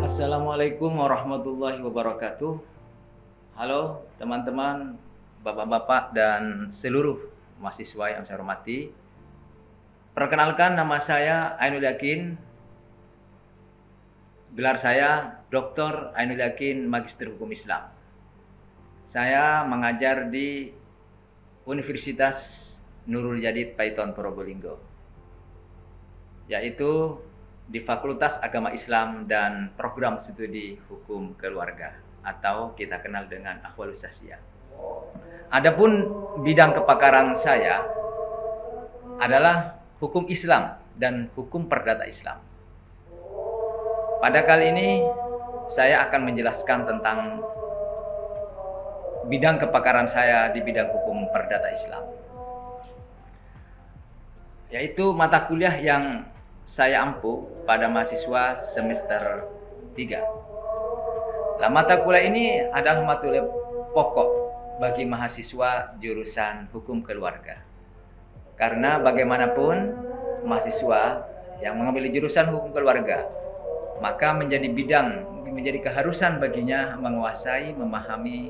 Assalamualaikum warahmatullahi wabarakatuh. Halo teman-teman, bapak-bapak dan seluruh mahasiswa yang saya hormati. Perkenalkan, nama saya Ainul Yakin. Gelar saya Dr. Ainul Yakin, Magister Hukum Islam. Saya mengajar di Universitas Nurul Jadid Paiton Probolinggo, yaitu di Fakultas Agama Islam dan Program Studi Hukum Keluarga atau kita kenal dengan Ahwalus Sasiyah. Adapun bidang kepakaran saya adalah hukum Islam dan hukum perdata Islam. Pada kali ini saya akan menjelaskan tentang bidang kepakaran saya di bidang hukum perdata Islam, yaitu mata kuliah yang saya ampuh pada mahasiswa semester 3. Nah, mata kuliah ini adalah mata kuliah pokok bagi mahasiswa jurusan hukum keluarga. Karena bagaimanapun mahasiswa yang mengambil jurusan hukum keluarga, maka menjadi keharusan baginya menguasai, memahami,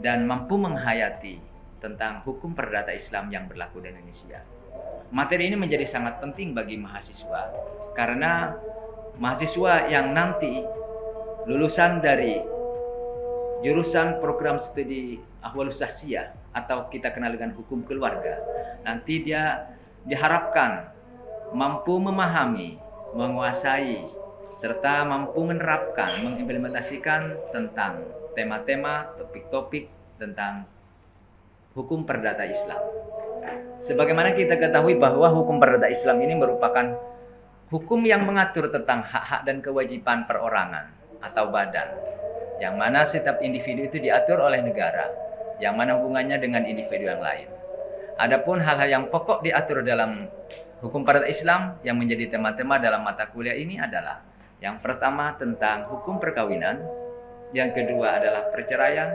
dan mampu menghayati tentang hukum perdata Islam yang berlaku di Indonesia. Materi ini menjadi sangat penting bagi mahasiswa karena mahasiswa yang nanti lulusan dari jurusan program studi Ahwalus Sasiyah atau kita kenal dengan hukum keluarga, nanti dia diharapkan mampu memahami, menguasai, serta mampu menerapkan, mengimplementasikan tentang tema-tema, topik-topik tentang hukum perdata Islam. Sebagaimana kita ketahui bahwa hukum perdata Islam ini merupakan hukum yang mengatur tentang hak-hak dan kewajiban perorangan atau badan, yang mana setiap individu itu diatur oleh negara, yang mana hubungannya dengan individu yang lain. Adapun hal-hal yang pokok diatur dalam hukum perdata Islam yang menjadi tema-tema dalam mata kuliah ini adalah yang pertama tentang hukum perkawinan, yang kedua adalah perceraian,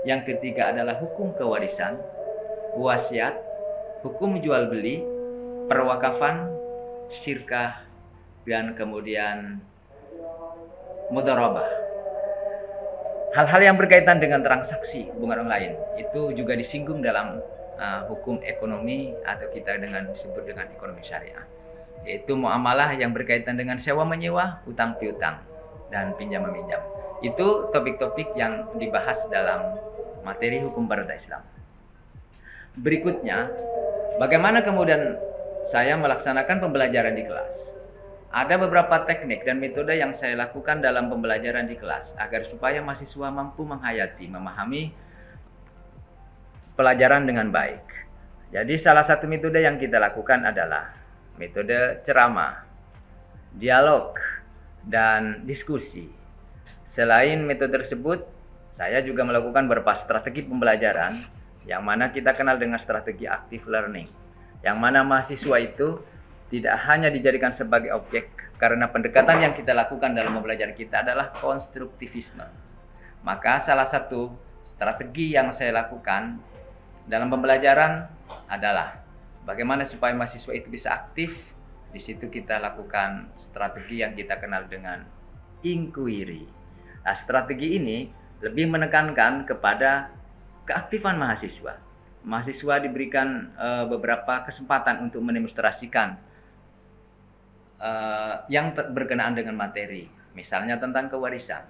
yang ketiga adalah hukum kewarisan, wasiat, hukum jual beli, perwakafan, syirkah, dan kemudian mudharabah. Hal-hal yang berkaitan dengan transaksi hubungan orang lain itu juga disinggung dalam hukum ekonomi atau kita disebut dengan ekonomi syariah, yaitu muamalah yang berkaitan dengan sewa menyewa, utang piutang, dan pinjam meminjam. Itu topik-topik yang dibahas dalam materi hukum perdata Islam. Berikutnya, bagaimana kemudian saya melaksanakan pembelajaran di kelas? Ada beberapa teknik dan metode yang saya lakukan dalam pembelajaran di kelas agar supaya mahasiswa mampu menghayati, memahami pelajaran dengan baik. Jadi salah satu metode yang kita lakukan adalah metode ceramah, dialog, dan diskusi. Selain metode tersebut, saya juga melakukan beberapa strategi pembelajaran yang mana kita kenal dengan strategi active learning, yang mana mahasiswa itu tidak hanya dijadikan sebagai objek, karena pendekatan yang kita lakukan dalam pembelajaran kita adalah konstruktivisme. Maka salah satu strategi yang saya lakukan dalam pembelajaran adalah bagaimana supaya mahasiswa itu bisa aktif. Di situ kita lakukan strategi yang kita kenal dengan inquiry. Nah, strategi ini lebih menekankan kepada keaktifan mahasiswa. Mahasiswa diberikan beberapa kesempatan untuk mendemonstrasikan yang berkenaan dengan materi, misalnya tentang kewarisan,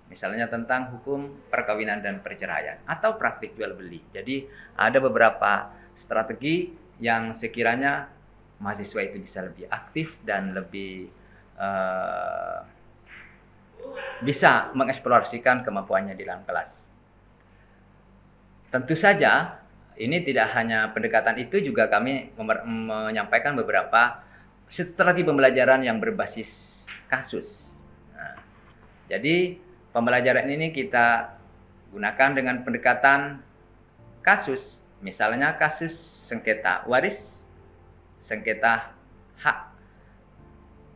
misalnya tentang hukum perkawinan dan perceraian, atau praktik jual beli. Jadi ada beberapa strategi yang sekiranya mahasiswa itu bisa lebih aktif dan lebih bisa mengeksplorasikan kemampuannya di dalam kelas. Tentu saja ini tidak hanya pendekatan itu, juga kami menyampaikan beberapa strategi pembelajaran yang berbasis kasus. Nah, jadi pembelajaran ini kita gunakan dengan pendekatan kasus, misalnya kasus sengketa waris, sengketa hak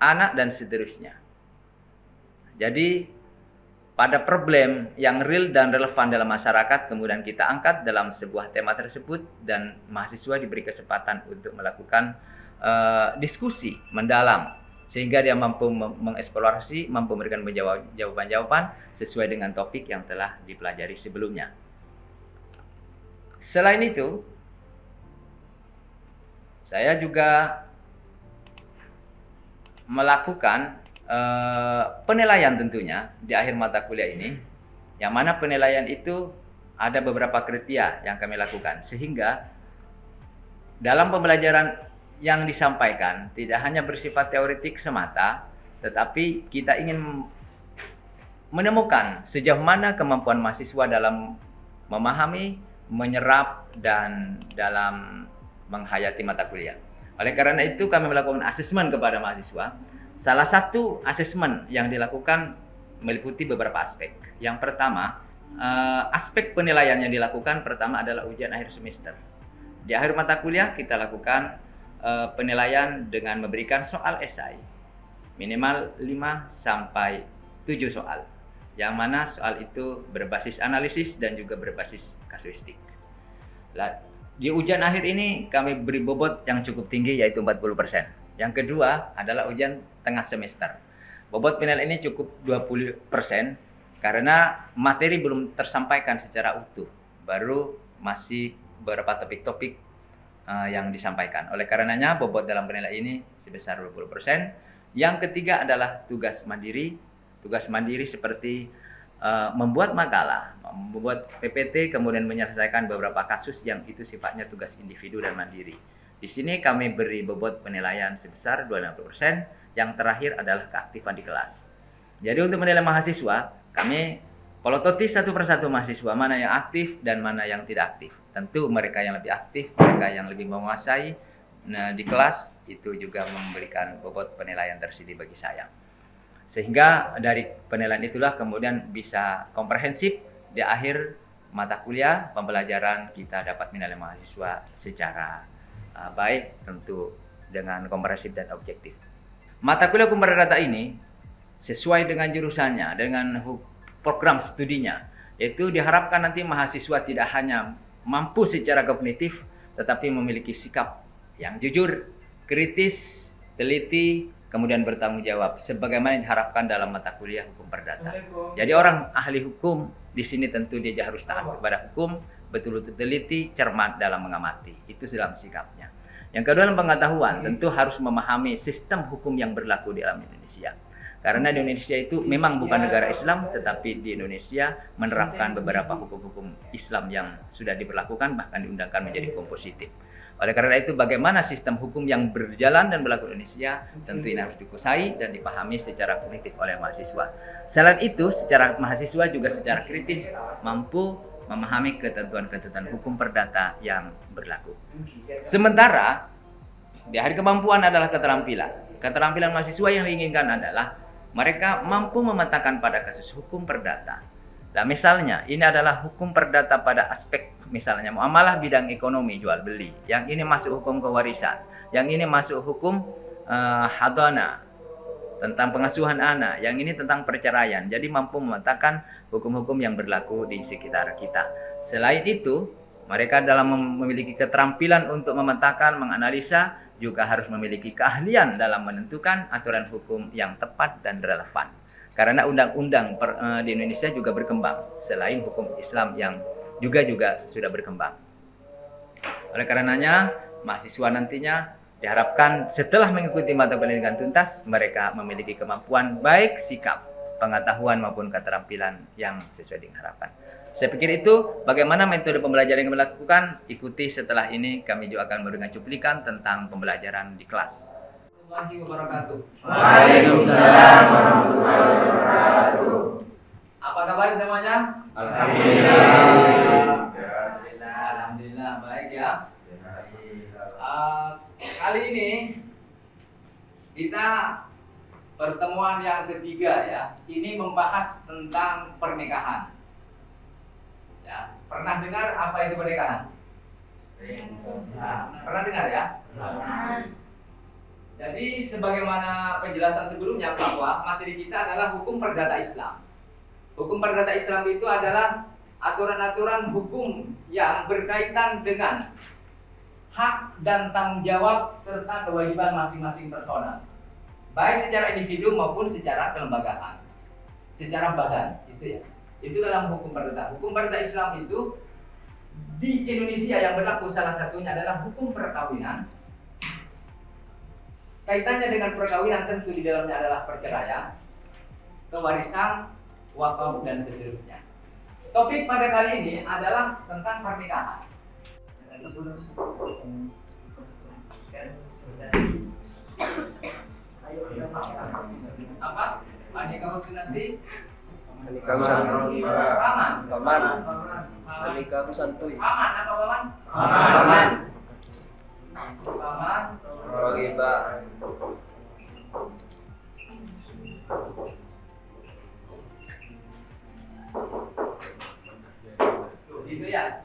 anak, dan seterusnya. Jadi pada problem yang real dan relevan dalam masyarakat kemudian kita angkat dalam sebuah tema tersebut, dan mahasiswa diberi kesempatan untuk melakukan diskusi mendalam sehingga dia mampu mengeksplorasi, mampu memberikan jawaban-jawaban sesuai dengan topik yang telah dipelajari sebelumnya. Selain itu, saya juga melakukan penilaian tentunya di akhir mata kuliah ini, yang mana penilaian itu ada beberapa kriteria yang kami lakukan, sehingga dalam pembelajaran yang disampaikan tidak hanya bersifat teoretik semata, tetapi kita ingin menemukan sejauh mana kemampuan mahasiswa dalam memahami, menyerap, dan dalam menghayati mata kuliah. Oleh karena itu kami melakukan asesmen kepada mahasiswa. Salah satu asesmen yang dilakukan meliputi beberapa aspek. Yang pertama, aspek penilaian yang dilakukan pertama adalah ujian akhir semester. Di akhir mata kuliah kita lakukan penilaian dengan memberikan soal esai minimal 5 sampai 7 soal, yang mana soal itu berbasis analisis dan juga berbasis kasuistik. Di ujian akhir ini kami beri bobot yang cukup tinggi, yaitu 40%. Yang kedua adalah ujian tengah semester. Bobot penilaian ini cukup 20% karena materi belum tersampaikan secara utuh, baru masih beberapa topik-topik yang disampaikan. Oleh karenanya bobot dalam penilaian ini sebesar 20%. Yang ketiga adalah tugas mandiri. Tugas mandiri seperti membuat makalah, membuat PPT, kemudian menyelesaikan beberapa kasus yang itu sifatnya tugas individu dan mandiri. Di sini kami beri bobot penilaian sebesar 20%. Yang terakhir adalah keaktifan di kelas. Jadi untuk menilai mahasiswa, kami pelototi satu persatu mahasiswa mana yang aktif dan mana yang tidak aktif. Tentu mereka yang lebih aktif, mereka yang lebih menguasai di kelas, itu juga memberikan bobot penilaian tersendiri bagi saya. Sehingga dari penilaian itulah kemudian bisa komprehensif di akhir mata kuliah pembelajaran kita dapat menilai mahasiswa secara baik, tentu dengan komprehensif dan objektif. Mata kuliah hukum perdata ini sesuai dengan jurusannya, dengan program studinya, yaitu diharapkan nanti mahasiswa tidak hanya mampu secara kognitif, tetapi memiliki sikap yang jujur, kritis, teliti, kemudian bertanggung jawab, sebagaimana diharapkan dalam mata kuliah hukum perdata. Jadi orang ahli hukum di sini tentu dia harus taat kepada hukum, betul-betul teliti, cermat dalam mengamati. Itu dalam sikapnya. Yang kedua dalam pengetahuan, tentu harus memahami sistem hukum yang berlaku di dalam Indonesia. Karena di Indonesia itu memang bukan negara Islam, tetapi di Indonesia menerapkan beberapa hukum-hukum Islam yang sudah diberlakukan, bahkan diundangkan menjadi hukum positif. Oleh karena itu, bagaimana sistem hukum yang berjalan dan berlaku di Indonesia, tentu ini harus dikuasai dan dipahami secara kognitif oleh mahasiswa. Selain itu, secara mahasiswa juga secara kritis mampu memahami ketentuan-ketentuan hukum perdata yang berlaku. Sementara, di akhir kemampuan adalah keterampilan. Keterampilan mahasiswa yang diinginkan adalah mereka mampu memetakan pada kasus hukum perdata. Nah, misalnya ini adalah hukum perdata pada aspek misalnya muamalah bidang ekonomi jual beli. Yang ini masuk hukum kewarisan. Yang ini masuk hukum hadana tentang pengasuhan anak. Yang ini tentang perceraian. Jadi mampu memetakan hukum-hukum yang berlaku di sekitar kita. Selain itu, mereka dalam memiliki keterampilan untuk memetakan, menganalisa, juga harus memiliki keahlian dalam menentukan aturan hukum yang tepat dan relevan. Karena undang-undang di Indonesia juga berkembang, selain hukum Islam yang juga sudah berkembang. Oleh karenanya, mahasiswa nantinya diharapkan setelah mengikuti mata pendidikan tuntas, mereka memiliki kemampuan baik sikap, pengetahuan maupun keterampilan yang sesuai dengan harapan. Saya pikir itu bagaimana metode pembelajaran yang kami lakukan. Ikuti setelah ini, kami juga akan memberikan cuplikan tentang pembelajaran di kelas. Warahmatullahi wabarakatuh. Waalaikumsalam warahmatullahi wabarakatuh. Apa kabar semuanya? Alhamdulillah. Alhamdulillah baik ya. Kali ini kita pertemuan yang ketiga ya. Ini membahas tentang pernikahan. Ya, pernah dengar apa itu pernikahan? Nah, pernah dengar ya? Jadi sebagaimana penjelasan sebelumnya bahwa materi kita adalah hukum perdata Islam. Hukum perdata Islam itu adalah aturan-aturan hukum yang berkaitan dengan hak dan tanggung jawab serta kewajiban masing-masing personal, baik secara individu maupun secara kelembagaan, secara badan, itu ya. Itu dalam hukum perdata. Hukum perdata Islam itu di Indonesia yang berlaku salah satunya adalah hukum perkawinan. Kaitannya dengan perkawinan tentu di dalamnya adalah perceraian, kewarisan, wakaf dan seterusnya. Topik pada kali ini adalah tentang pernikahan. Apa? Nikah nanti? Nikah santuy. Paman. Paman. Nikah santuy. Paman apa paman? Paman. Paman. Rogiba. Gitu ya.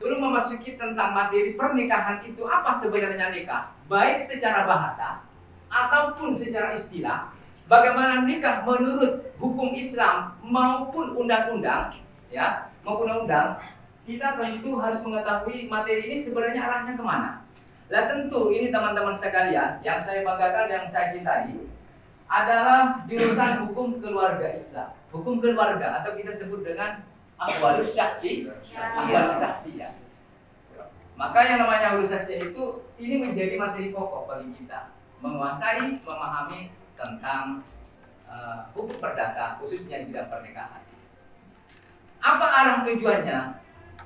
Dulu memasuki tentang materi pernikahan itu apa sebenarnya nikah, baik secara bahasa ataupun secara istilah. Bagaimana nikah menurut hukum Islam maupun undang-undang, ya, maupun undang-undang, kita tentu harus mengetahui materi ini sebenarnya arahnya kemana. Lah tentu ini teman-teman sekalian yang saya banggakan, yang saya cintai adalah jurusan hukum keluarga Islam, hukum keluarga atau kita sebut dengan ahwalus syakhsi, ahwalus syakhsiyah. Maka yang namanya ahwalus syakhsiyah itu ini menjadi materi pokok bagi kita menguasai, memahami tentang hukum perdata khususnya di bidang pernikahan. Apa arah tujuannya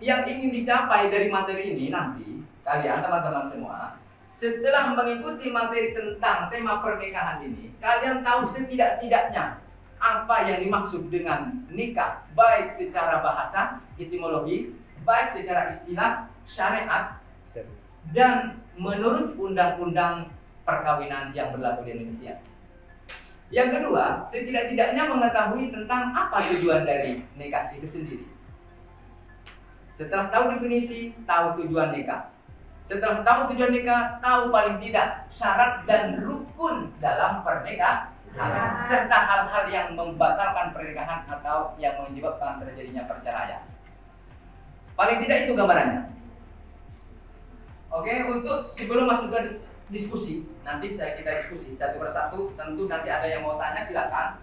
yang ingin dicapai dari materi ini nanti kalian teman-teman semua setelah mengikuti materi tentang tema pernikahan ini, kalian tahu setidak-tidaknya apa yang dimaksud dengan nikah, baik secara bahasa, etimologi, baik secara istilah, syariat, dan menurut undang-undang perkawinan yang berlaku di Indonesia. Yang kedua, setidak-tidaknya mengetahui tentang apa tujuan dari nikah itu sendiri. Setelah tahu definisi, tahu tujuan nikah. Setelah tahu tujuan nikah, tahu paling tidak syarat dan rukun dalam pernikahan, serta hal-hal yang membatalkan pernikahan atau yang menyebabkan terjadinya perceraian. Paling tidak itu gambarannya. Oke, untuk sebelum masuk ke diskusi, nanti kita diskusi satu persatu. Tentu nanti ada yang mau tanya silakan,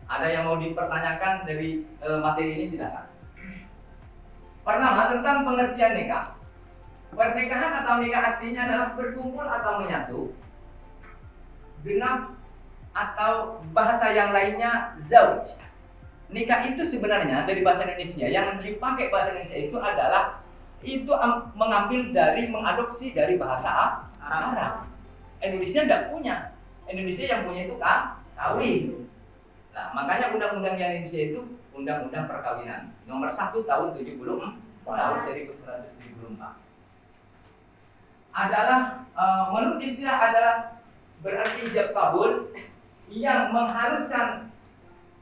ada yang mau dipertanyakan dari materi ini silakan. Pertama tentang pengertian nikah. Pernikahan atau nikah artinya adalah berkumpul atau menyatu, genap atau bahasa yang lainnya zauj. Nikah itu sebenarnya dari bahasa Indonesia yang dipakai bahasa Indonesia itu adalah mengambil dari mengadopsi dari bahasa Arab. Indonesia tidak punya. Indonesia yang punya itu kawin. Nah, makanya undang-undang yang Indonesia itu Undang-Undang Perkawinan nomor 1 tahun 1974 adalah menurut istilah adalah berarti ijab kabul yang mengharuskan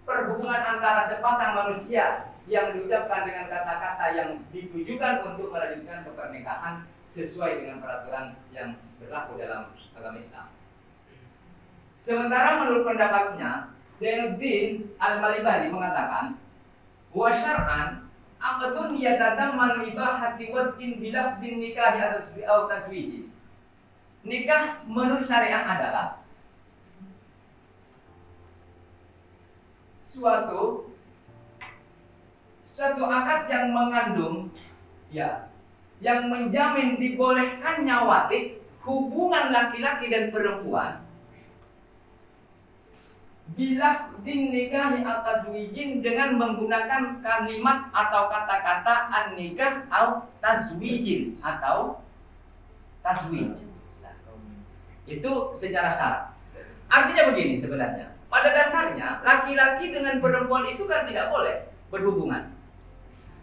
perhubungan antara sepasang manusia yang diucapkan dengan kata-kata yang ditujukan untuk melanjutkan pernikahan sesuai dengan peraturan yang berlaku dalam agama Islam. Sementara menurut pendapatnya, Zainuddin Al-Malibari mengatakan, wa syar'an aqdun yatadammanu ibahati wad'in bilafdin nikahi atau tazwiji. Nikah menurut syariat adalah suatu akad yang mengandung yang menjamin dibolehkannya watik hubungan laki-laki dan perempuan bilafdin nikahi atas wijin dengan menggunakan kalimat atau kata-kata an-nikah atau tazwijin atau tazwij. Itu secara syarat. Artinya begini sebenarnya. Pada dasarnya laki-laki dengan perempuan itu kan tidak boleh berhubungan.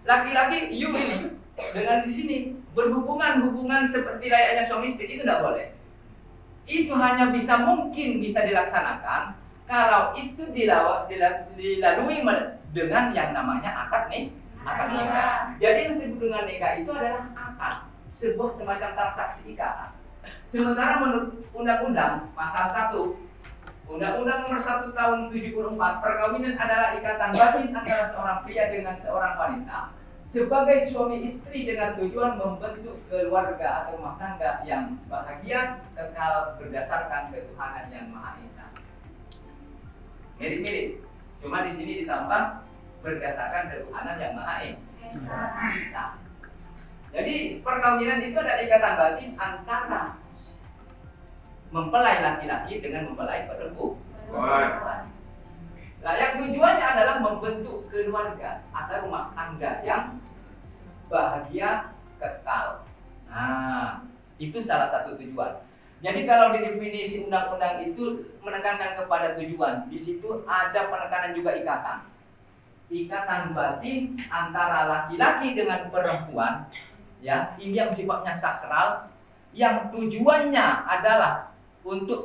Laki-laki ini dengan di sini hubungan seperti layaknya suami istri itu tidak boleh. Itu hanya mungkin bisa dilaksanakan kalau itu dilalui dengan yang namanya akad nikah. Jadi yang disebut dengan nikah itu adalah akad, sebuah semacam transaksi ikatan. Sementara menurut undang-undang pasal 1 Undang-Undang nomor 1 tahun 74, perkawinan adalah ikatan batin antara seorang pria dengan seorang wanita, sebagai suami istri dengan tujuan membentuk keluarga atau rumah tangga yang bahagia kekal berdasarkan ketuhanan yang Maha Esa. Mirip-mirip, cuma di sini ditambah berdasarkan ketuhanan yang Maha Esa. Jadi perkawinan itu ada ikatan batin antara mempelai laki-laki dengan mempelai perempuan. Nah, yang tujuannya adalah membentuk keluarga atau rumah tangga yang bahagia kekal. Nah, itu salah satu tujuan. Jadi kalau di definisi undang-undang itu menekankan kepada tujuan, di situ ada penekanan juga ikatan. Ikatan batin antara laki-laki dengan perempuan, ya, ini yang sifatnya sakral, yang tujuannya adalah untuk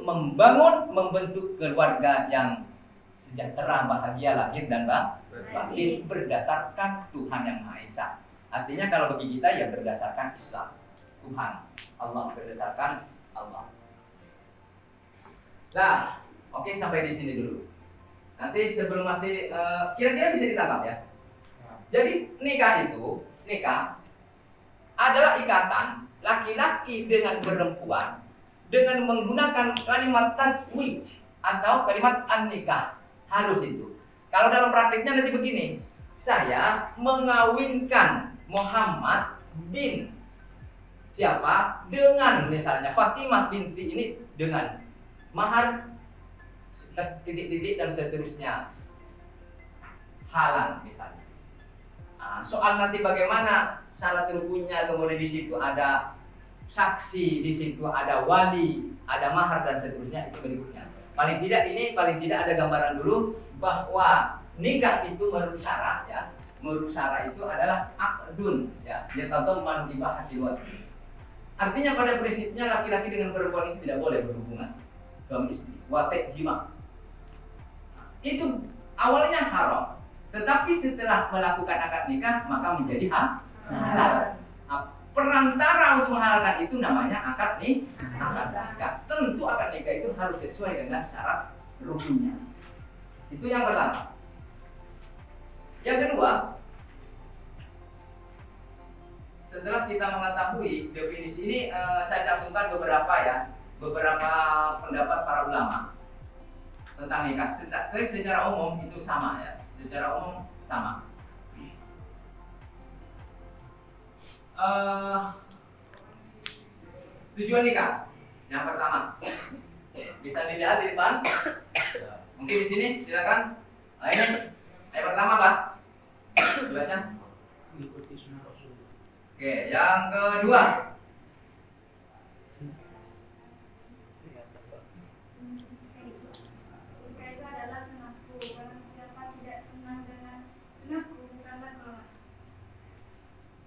membentuk keluarga yang sejahtera, bahagia lahir dan batin berdasarkan Tuhan yang Maha Esa. Artinya kalau bagi kita ya berdasarkan Islam, Tuhan Allah, berdasarkan Allah. Nah, oke, sampai di sini dulu. Nanti sebelum masih kira-kira bisa ditangkap ya. Jadi nikah adalah ikatan laki-laki dengan perempuan dengan menggunakan kalimat tazwij atau kalimat an-nikah. Harus itu. Kalau dalam praktiknya nanti begini, saya mengawinkan Muhammad bin siapa dengan misalnya Fatimah binti ini dengan mahar titik-titik dan seterusnya, halal misalnya. Nah, soal nanti bagaimana syarat rukunnya, kemudian di situ ada saksi, di situ ada wali, ada mahar dan seterusnya, itu berikutnya. Paling tidak ada gambaran dulu bahwa nikah itu menurut syara, ya. Menurut syara itu adalah akdun, ya. Dia tahu man ibah hasiwat. Artinya pada prinsipnya laki-laki dengan perempuan itu tidak boleh berhubungan suami istri, watek jima. Itu awalnya haram, tetapi setelah melakukan akad nikah maka menjadi halal. Perantara untuk menghalalkan itu namanya akad nikah. Tentu akad nikah itu harus sesuai dengan syarat rukunnya. Itu yang pertama. Yang kedua, setelah kita mengetahui definisi ini, saya cantumkan beberapa pendapat para ulama tentang nikah. Secara umum itu sama, ya. Secara umum sama. Tujuan nikah yang pertama bisa dilihat di depan, mungkin di sini silakan. Ini yang pertama Pak, tujuannya. Oke, yang kedua.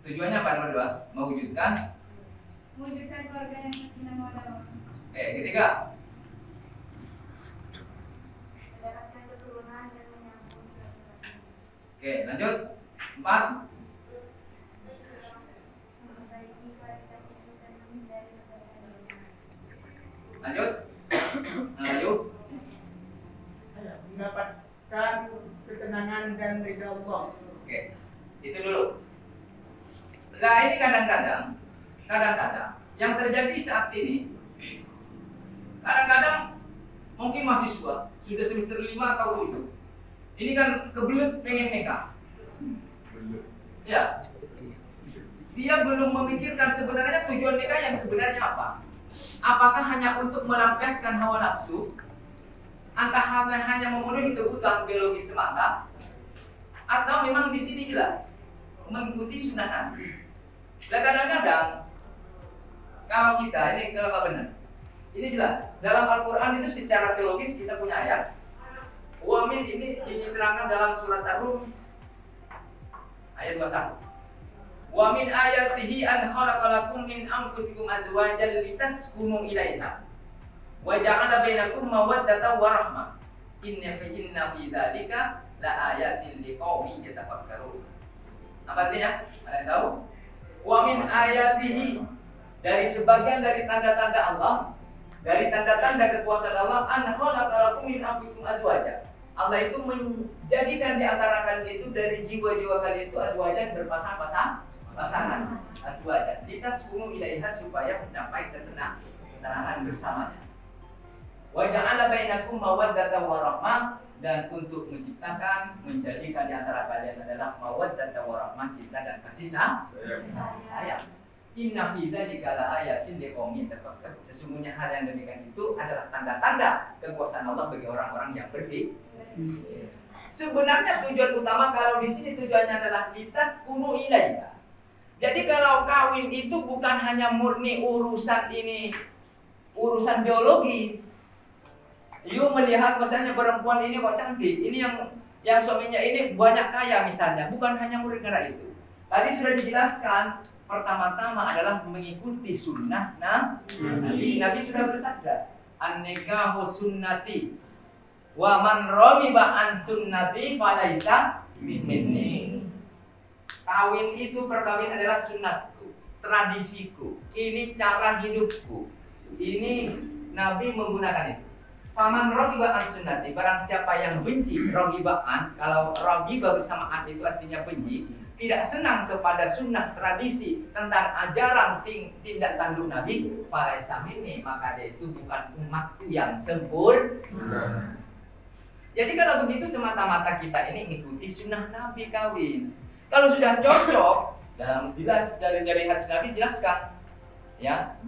Tujuannya apa nomor 2? Mewujudkan keluarga yang sakinah mawaddah. Oke, ketiga. Mendapatkan keturunan dan menyambung silaturahmi. Oke, lanjut. 4. Memperbaiki kualitas hidup dan menghindari kebaikan. Lanjut. Lanjut. Mendapatkan ketenangan dan ridha Allah. Oke, itu dulu. Nah, ini kadang-kadang yang terjadi saat ini, kadang-kadang mungkin mahasiswa sudah semester 5 atau 7. Ini kan kebelet pengen nikah. Ya. Dia belum memikirkan sebenarnya tujuan nikah yang sebenarnya apa. Apakah hanya untuk melampiaskan hawa nafsu? Entah hanya memenuhi kebutuhan biologis semata, atau memang di sini jelas mengikuti sunnah Nabi. Nah, kadang-kadang kalau benar, ini jelas dalam Al-Quran itu secara teologis kita punya ayat. Wamin ini diterangkan dalam surat Ar-Rum ayat 21. Wa min ayatihi an khalaqalakum min anfusikum azwajan litaskunu ilaiha wa ja'ala bainakum mawaddatan wa rahmah. Inna fi dzalika la ayatin liqaumin yatafakkarun. Apa artinya? Ada yang tahu? Wa min ayatihi, dari sebagian dari tanda-tanda Allah, dari tanda-tanda kekuasaan Allah, an khalaqalakum min anfusikum azwaja. Allah itu menjadikan di antara kalian itu dari jiwa-jiwa kalian itu azwajan pasangan azwajan. Litaskunu ilaiha supaya mencapai ketenangan bersamanya. Wa ja'ala bainakum mawaddatan wa rahmah, dan untuk menciptakan, menjadikan di antara kalian adalah mawaddatan wa rahmah, cinta dan kasih sayang. Inna fi dzalika laayatin liqaumin yatafakkarun. Sesungguhnya hal yang demikian itu adalah tanda-tanda kekuasaan Allah bagi orang-orang yang berpikir. Sebenarnya tujuan utama kalau di sini tujuannya adalah litaskunu ilaiha. Jadi kalau kawin itu bukan hanya murni urusan biologis. You melihat misalnya perempuan ini kok cantik, ini yang suaminya ini banyak kaya misalnya, bukan hanya murni karena itu. Tadi sudah dijelaskan, pertama-tama adalah mengikuti sunnah Nabi. Nabi sudah bersabda, an-nikahu sunnati wa man raghiba an sunnati falaisa minni. Kawin itu, perkawin adalah sunnatku, tradisiku, ini cara hidupku. Ini Nabi menggunakan itu. Faman raghiba an sunnati, barang siapa yang benci, ragibaan, kalau ragiba bersamaan itu artinya benci, tidak senang kepada sunnah tradisi tentang ajaran tindak tanduk Nabi, falaisa minni, maka dia itu bukan umatku yang sempurna. Jadi kalau begitu semata-mata kita ini mengikuti sunnah Nabi kawin. Kalau sudah cocok, dalam jelas dari hadis Nabi jelaskan, ya,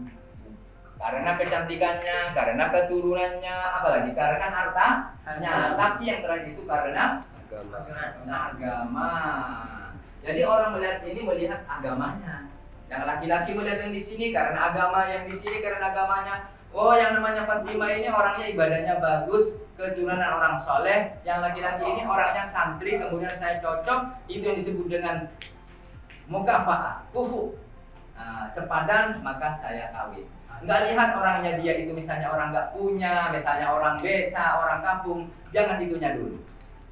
karena kecantikannya, karena keturunannya, apalagi karena hartanya, tapi yang terakhir itu karena agama. Jadi orang melihat ini melihat agamanya. Yang laki-laki melihat yang di sini karena agama, yang di sini karena agamanya. Oh, yang namanya Fatimah ini orangnya ibadahnya bagus, keturunan orang soleh. Yang laki-laki ini orangnya santri, kemudian saya cocok. Itu yang disebut dengan mukafa'ah, kufu. Nah, sepadan maka saya kawin. Nggak lihat orangnya dia itu misalnya orang nggak punya, misalnya orang desa, orang kampung. Jangan itunya dulu.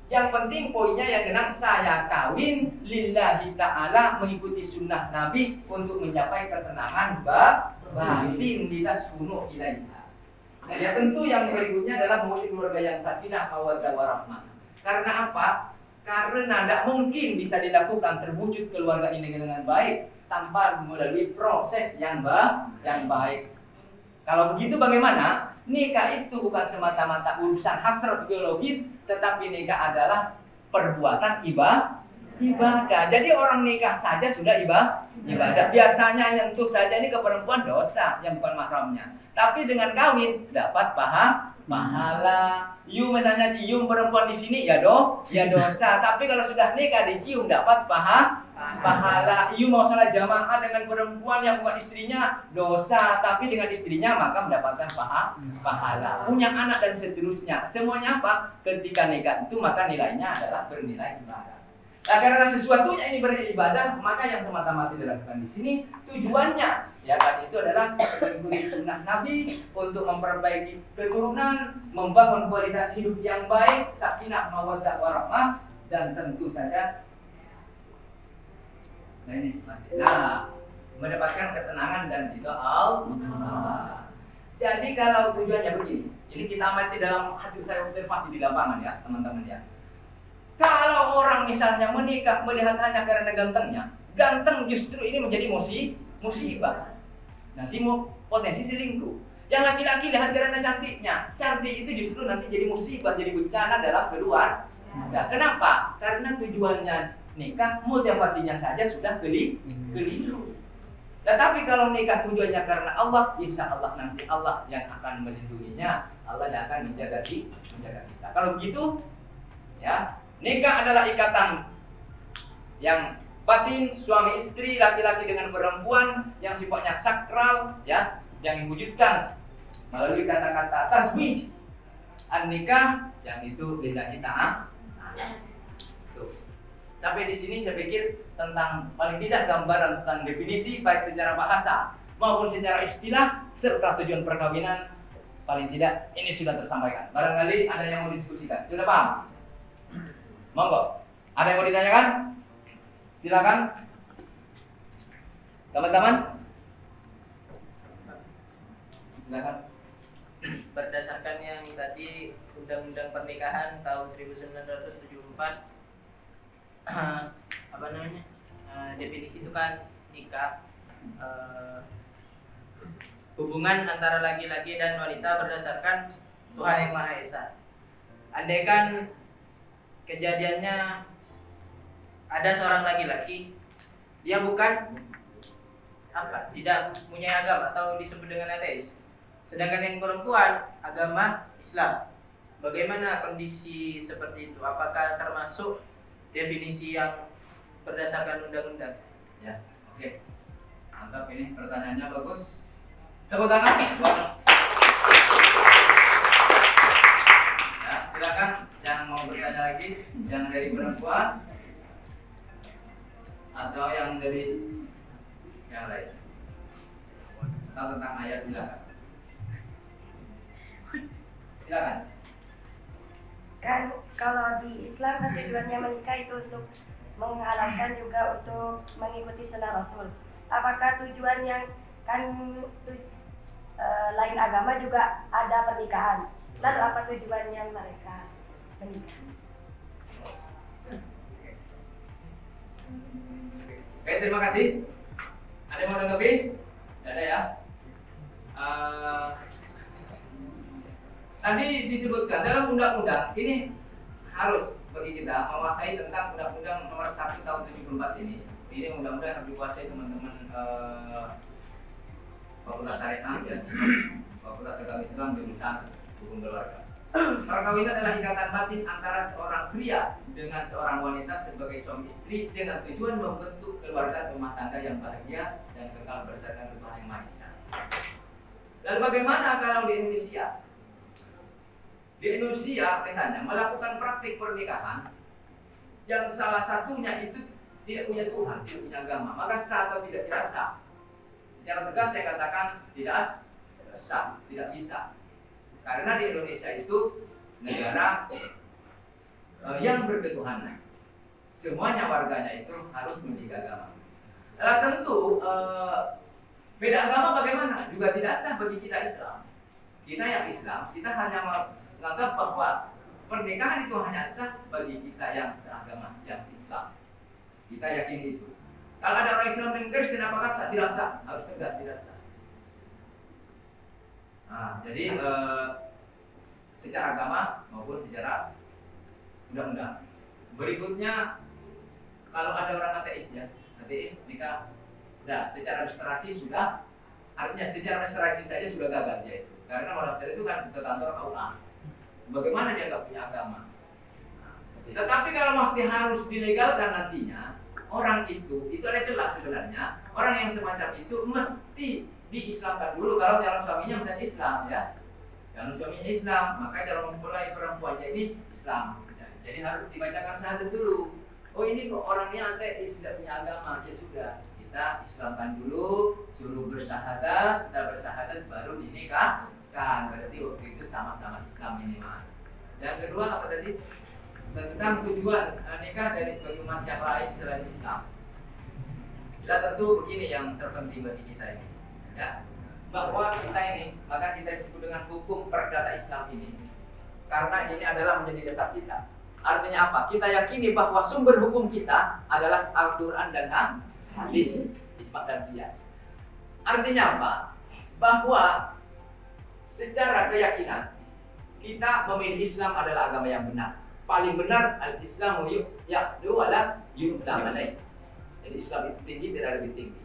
Yang penting poinnya yang genap, saya kawin lillahi ta'ala, mengikuti sunnah Nabi untuk mencapai ketenangan batin, litaskunu ilaiha. Ya tentu yang berikutnya adalah memiliki keluarga yang sakinah, mawaddah warahmah. Karena apa? Karena tidak mungkin bisa dilakukan terwujud keluarga ini dengan baik tanpa melalui proses yang baik. Kalau begitu bagaimana? Nikah itu bukan semata-mata urusan hasrat biologis, tetapi nikah adalah perbuatan ibadah. Jadi orang nikah saja sudah ibadah. Biasanya nyentuh saja ini ke perempuan dosa yang bukan mahramnya. Tapi dengan kawin dapat pahala. You misalnya cium perempuan di sini ya dosa. Tapi kalau sudah nikah dicium dapat pahala. You mau salat jamaah dengan perempuan yang bukan istrinya dosa, tapi dengan istrinya maka mendapatkan pahala. Punya anak dan seterusnya. Semuanya apa? Ketika nikah itu maka nilainya adalah bernilai ibadah. Nah, karena sesuatunya ini beribadah, maka yang semata-mata dilakukan di sini tujuannya ya kan itu adalah mengikuti sunnah Nabi untuk memperbaiki keturunan, membangun kualitas hidup yang baik, sakinah, mawaddah warahmah, dan tentu saja mendapatkan ketenangan dan ridha Allah. Jadi kalau tujuannya begini, ini kita amati dalam hasil saya observasi di lapangan ya teman-teman ya. Kalau orang misalnya menikah melihat hanya karena ganteng justru ini menjadi musibah. Nanti mau potensi selingkuh. Yang laki-laki lihat karena cantiknya, cantik itu justru nanti jadi musibah, jadi bencana dalam keluarga. Nah, kenapa? Karena tujuannya nikah, motivasinya saja sudah keliru. Tetapi kalau nikah tujuannya karena Allah, insya Allah nanti Allah yang akan melindunginya, Allah yang akan menjaga kita. Kalau begitu, ya nikah adalah ikatan yang batin, suami istri, laki-laki dengan perempuan yang sifatnya sakral, ya, yang diwujudkan melalui kata-kata tazwij, an-nikah, yang itu lillahi ta'ala. Sampai di sini saya pikir tentang paling tidak gambaran tentang definisi baik secara bahasa maupun secara istilah serta tujuan perkawinan paling tidak ini sudah tersampaikan. Barangkali ada yang mau didiskusikan. Sudah paham? Monggo. Ada yang mau ditanyakan? Silakan. Teman-teman. Silakan. Berdasarkan yang tadi Undang-Undang Pernikahan tahun 1974. Apa namanya? Definisi itu kan nikah, hubungan antara laki-laki dan wanita berdasarkan Tuhan Yang Maha Esa. Andaikan kejadiannya ada seorang laki-laki, dia bukan tidak punya agama atau disebut dengan ateis. Sedangkan yang perempuan agama Islam. Bagaimana kondisi seperti itu? Apakah termasuk definisi yang berdasarkan undang-undang? Ya, oke. Mantap, ini pertanyaannya bagus. Tepuk tangan. Ya, silakan yang mau bertanya lagi, yang dari perempuan atau yang dari yang lain. Atau tentang ayat, silakan. Silakan. Kan kalau di Islam kan tujuannya menikah itu untuk menghalalkan juga untuk mengikuti sunnah Rasul. Apakah tujuan yang lain agama juga ada pernikahan? Lalu apa tujuannya mereka menikah? Oke, terima kasih. Ada yang mau tanggapi? Tidak ada ya. Tadi disebutkan dalam undang-undang ini harus bagi kita menguasai tentang Undang-Undang Nomor 1 Tahun 74 ini. Ini undang-undang yang dikuasai teman-teman Fakultas Syariah ya, Fakultas Agama Islam jurusan Hukum Keluarga. Perkawinan adalah ikatan batin antara seorang pria dengan seorang wanita sebagai suami istri dengan tujuan membentuk keluarga rumah tangga yang bahagia dan kekal bersama Tuhan Yang Maha Esa. Lalu bagaimana kalau di Indonesia? Di Indonesia misalnya melakukan praktik pernikahan yang salah satunya itu tidak punya Tuhan, tidak punya agama, maka sah atau tidak sah? Secara tegas saya katakan tidak sah, tidak bisa. Karena di Indonesia itu negara yang berketuhanan. Semuanya warganya itu harus memiliki agama. Nah, tentu beda agama bagaimana? Juga tidak sah bagi kita Islam. Kita yang Islam, kita hanya menganggap bahwa pernikahan itu hanya sah bagi kita yang seagama, yang Islam. Kita yakin itu. Kalau ada orang Islam dan Kristen apakah sah? Tidak sah. Harus tegas tidak sah. Nah, jadi secara agama maupun secara undang-undang. Berikutnya, kalau ada orang ateis ya, ateis nikah, nah secara registrasi sudah, artinya secara registrasi saja sudah gagal dia itu. Karena mendaftar itu kan ke kantor KUA. Bagaimana dia nggak punya agama? Nah, tetapi kalau masih harus dilegalkan nantinya, orang itu ada jelas sebenarnya orang yang semacam itu mesti diislamkan dulu kalau calon suaminya misalnya Islam ya. Calon suaminya Islam, maka calon mempelai perempuannya ini Islam. Ya, jadi harus dibacakan syahadat dulu. Oh ini kok orangnya ateis tidak punya agama, ya sudah kita Islamkan dulu, suruh bersyahadat, setelah bersyahadat baru dinikahkan. Berarti waktu itu sama-sama Islam minimal. Yang kedua apa tadi? Tentang tujuan nikah dari bagi umat yang lain selain Islam. Ya tentu begini yang terpenting bagi kita ini. Ya, bahwa kita ini, maka kita disebut dengan hukum perdata Islam ini karena ini adalah menjadi dasar kita. Artinya apa? Kita yakini bahwa sumber hukum kita adalah Al-Quran dan hadis, ijma dan qiyas. Artinya apa? Bahwa secara keyakinan kita memilih Islam adalah agama yang benar. Paling benar al-Islamu ya'lu wala yu'lam alaih. Jadi Islam itu tinggi, tidak lebih tinggi.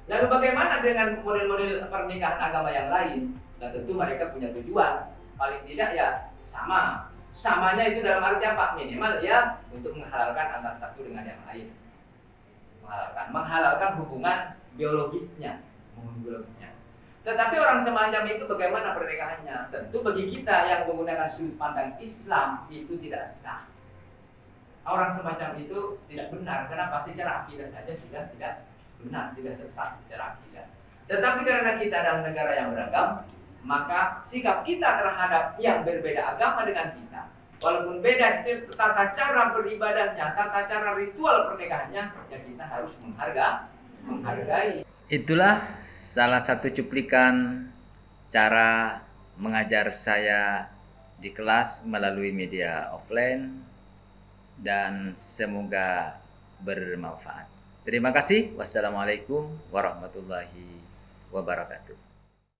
Lalu bagaimana dengan model-model pernikahan agama yang lain? Dan tentu mereka punya tujuan. Paling tidak ya sama. Samanya itu dalam arti apa? Minimal ya untuk menghalalkan antara satu dengan yang lain. Menghalalkan hubungan biologisnya. Tetapi orang semacam itu bagaimana pernikahannya? Tentu bagi kita yang menggunakan sudut pandang Islam itu tidak sah. Orang semacam itu tidak benar. Kenapa? Secara akidah saja sudah tidak benar, tidak sesat secara akidah. Tetapi karena kita dalam negara yang beragam, maka sikap kita terhadap yang berbeda agama dengan kita, walaupun beda tata cara beribadahnya, tata cara ritual pernikahannya, ya kita harus menghargai. Itulah salah satu cuplikan cara mengajar saya di kelas melalui media offline dan semoga bermanfaat. Terima kasih. Wassalamualaikum warahmatullahi wabarakatuh.